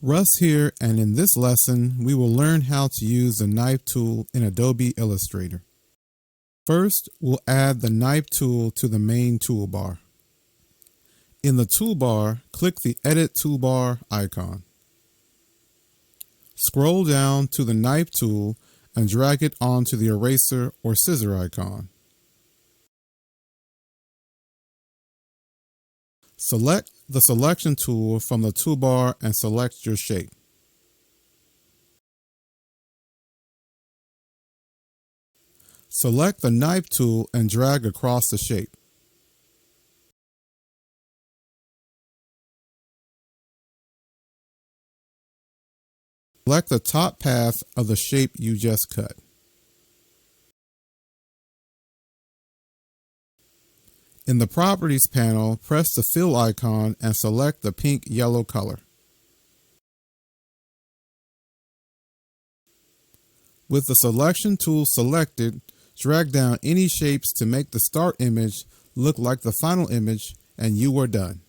Russ here, and in this lesson we will learn how to use the knife tool in Adobe Illustrator. First, we'll add the knife tool to the main toolbar. In the toolbar, click the Edit Toolbar icon. Scroll down to the knife tool and drag it onto the eraser or scissor icon. Select the selection tool from the toolbar and select your shape. Select the knife tool and drag across the shape. Select the top path of the shape you just cut. In the Properties panel, press the Fill icon and select the pink-yellow color. With the selection tool selected, drag down any shapes to make the start image look like the final image, and you are done.